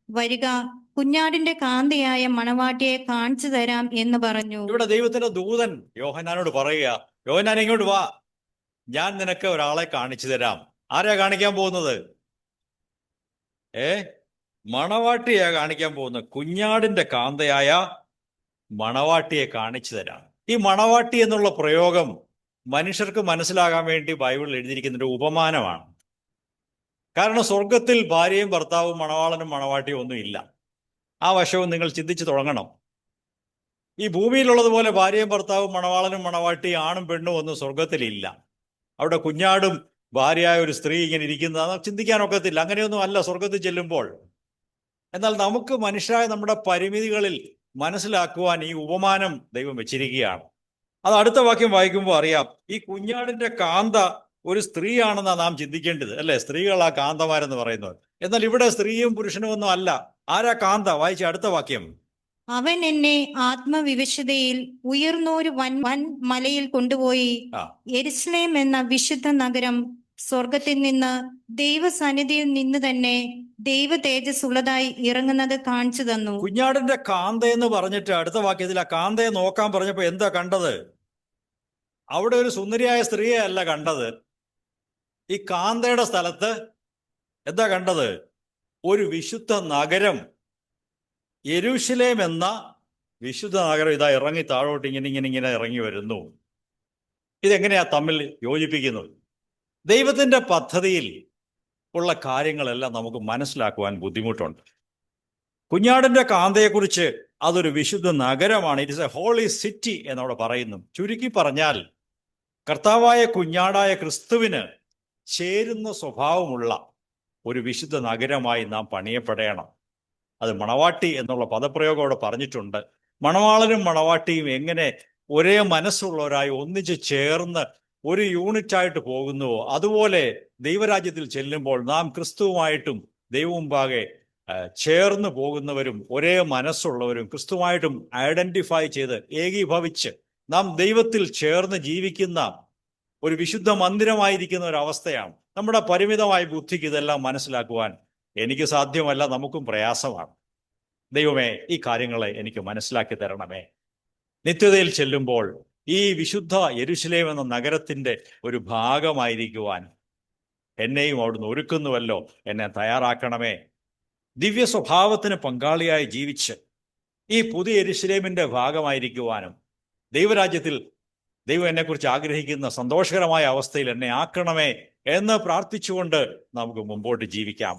വരിക, കുഞ്ഞാടിന്റെ കാന്തയായ മണവാട്ടിയെ കാണിച്ചു തരാം എന്ന് പറഞ്ഞു. ഇവിടെ ദൈവത്തിന്റെ ദൂതൻ യോഹന്നാനോട് പറയുക, യോഹന്നാൻ ഇങ്ങോട്ട് വാ, ഞാൻ നിനക്ക് ഒരാളെ കാണിച്ചു തരാം. ആരെയാ കാണിക്കാൻ പോകുന്നത്? മണവാട്ടിയാ കാണിക്കാൻ പോകുന്നത്. കുഞ്ഞാടിന്റെ കാന്തയായ മണവാട്ടിയെ കാണിച്ചു തരാം. ഈ മണവാട്ടി എന്നുള്ള പ്രയോഗം മനുഷ്യർക്ക് മനസ്സിലാകാൻ വേണ്ടി ബൈബിളിൽ എഴുതിയിരിക്കുന്ന ഒരു ഉപമാനമാണ്. കാരണം സ്വർഗത്തിൽ ഭാര്യയും ഭർത്താവും മണവാളനും മണവാട്ടിയും ഒന്നും ഇല്ല. ആ വശവും നിങ്ങൾ ചിന്തിച്ചു തുടങ്ങണം. ഈ ഭൂമിയിലുള്ളതുപോലെ ഭാര്യയും ഭർത്താവും മണവാളനും മണവാട്ടിയും ആണും പെണ്ണും ഒന്നും സ്വർഗത്തിലില്ല. അവിടെ കുഞ്ഞാടും ഭാര്യയായ ഒരു സ്ത്രീ ഇങ്ങനെ ഇരിക്കുന്നത് ചിന്തിക്കാനൊക്കത്തില്ല. അങ്ങനെയൊന്നും അല്ല സ്വർഗത്തിൽ ചെല്ലുമ്പോൾ. എന്നാൽ നമുക്ക് മനുഷ്യരായ നമ്മുടെ പരിമിതികളിൽ മനസ്സിലാക്കുവാൻ ഈ ഉപമാനം ദൈവം വെച്ചിരിക്കുകയാണ്. അത് അടുത്ത വാക്യം വായിക്കുമ്പോൾ അറിയാം. ഈ കുഞ്ഞാടിന്റെ കാന്ത ഒരു സ്ത്രീയാണെന്നാണ് നാം ചിന്തിക്കേണ്ടത്, അല്ലെ? സ്ത്രീകളാ കാന്തമാരെന്ന് പറയുന്നത്. എന്നാൽ ഇവിടെ സ്ത്രീയും പുരുഷനും ഒന്നും അല്ല. ആരാ കാന്ത? വായിച്ച അടുത്ത വാക്യം. അവൻ എന്നെ ആത്മവിവശതയിൽ ഉയർന്നൊരു വൻ മലയിൽ കൊണ്ടുപോയി യെരുശലേം എന്ന വിശുദ്ധ നഗരം സ്വർഗത്തിൽ നിന്ന് ദൈവസന്നിധിയിൽ നിന്ന് തന്നെ ദൈവ തേജസ് ഉള്ളതായി ഇറങ്ങുന്നത് കാണിച്ചു തന്നു. കുഞ്ഞാടിന്റെ കാന്ത എന്ന് പറഞ്ഞിട്ട് അടുത്ത വാക്യത്തിൽ ആ കാന്തയെ നോക്കാൻ പറഞ്ഞപ്പോ എന്താ കണ്ടത്? അവിടെ ഒരു സുന്ദരിയായ സ്ത്രീയെ അല്ല കണ്ടത്. ഈ കാന്തയുടെ സ്ഥലത്ത് എന്താ കണ്ടത്? ഒരു വിശുദ്ധ നഗരം, യെരൂശലേം എന്ന വിശുദ്ധ നഗരം ഇതാ ഇറങ്ങി താഴോട്ട് ഇങ്ങനെ ഇറങ്ങി വരുന്നു. ഇതെങ്ങനെയാ തമ്മിൽ യോജിപ്പിക്കുന്നത്? ദൈവത്തിന്റെ പദ്ധതിയിൽ ഉള്ള കാര്യങ്ങളെല്ലാം നമുക്ക് മനസ്സിലാക്കുവാൻ ബുദ്ധിമുട്ടുണ്ട്. കുഞ്ഞാടിന്റെ കാന്തയെക്കുറിച്ച് അതൊരു വിശുദ്ധ നഗരമാണ്. It is a holy city എന്നവിടെ പറയുന്നു. ചുരുക്കി പറഞ്ഞാൽ കർത്താവായ കുഞ്ഞാടായ ക്രിസ്തുവിന് ചേരുന്ന സ്വഭാവമുള്ള ഒരു വിശുദ്ധ നഗരമായി നാം പണിയപ്പെടണം. അത് മണവാട്ടി എന്നുള്ള പദപ്രയോഗം അവിടെ പറഞ്ഞിട്ടുണ്ട്. മണവാളനും മണവാട്ടിയും എങ്ങനെ ഒരേ മനസ്സുള്ളവരായി ഒന്നിച്ച് ചേർന്ന് ഒരു യൂണിറ്റായിട്ട് പോകുന്നുവോ അതുപോലെ ദൈവരാജ്യത്തിൽ ചെല്ലുമ്പോൾ നാം ക്രിസ്തുവുമായിട്ടും ദൈവമുമ്പാകെ ചേർന്ന് പോകുന്നവരും ഒരേ മനസ്സുള്ളവരും ക്രിസ്തുവായിട്ടും ഐഡന്റിഫൈ ചെയ്ത് ഏകീഭവിച്ച് നാം ദൈവത്തിൽ ചേർന്ന് ജീവിക്കുന്ന ഒരു വിശുദ്ധ മന്ദിരമായിരിക്കുന്ന ഒരു അവസ്ഥയാണ്. നമ്മുടെ പരിമിതമായ ബുദ്ധിക്ക് ഇതെല്ലാം മനസ്സിലാക്കുവാൻ എനിക്ക് സാധ്യമല്ല, നമുക്കും പ്രയാസമാണ്. ദൈവമേ, ഈ കാര്യങ്ങളെ എനിക്ക് മനസ്സിലാക്കി തരണമേ. നിത്യതയിൽ ചെല്ലുമ്പോൾ ഈ വിശുദ്ധ യെരൂശലേം എന്ന നഗരത്തിന്റെ ഒരു ഭാഗമായിരിക്കുവാൻ എന്നെയും അവിടുന്ന് ഒരുക്കുന്നുവല്ലോ, എന്നെ തയ്യാറാക്കണമേ. ദിവ്യ സ്വഭാവത്തിന് പങ്കാളിയായി ജീവിച്ച് ഈ പുതിയ യെരൂശലേമിന്റെ ഭാഗമായിരിക്കുവാനും ദൈവരാജ്യത്തിൽ ദൈവം എന്നെക്കുറിച്ച് ആഗ്രഹിക്കുന്ന സന്തോഷകരമായ അവസ്ഥയിൽ എന്നെ ആക്കണമേ എന്ന് പ്രാർത്ഥിച്ചുകൊണ്ട് നമുക്ക് മുമ്പോട്ട് ജീവിക്കാം.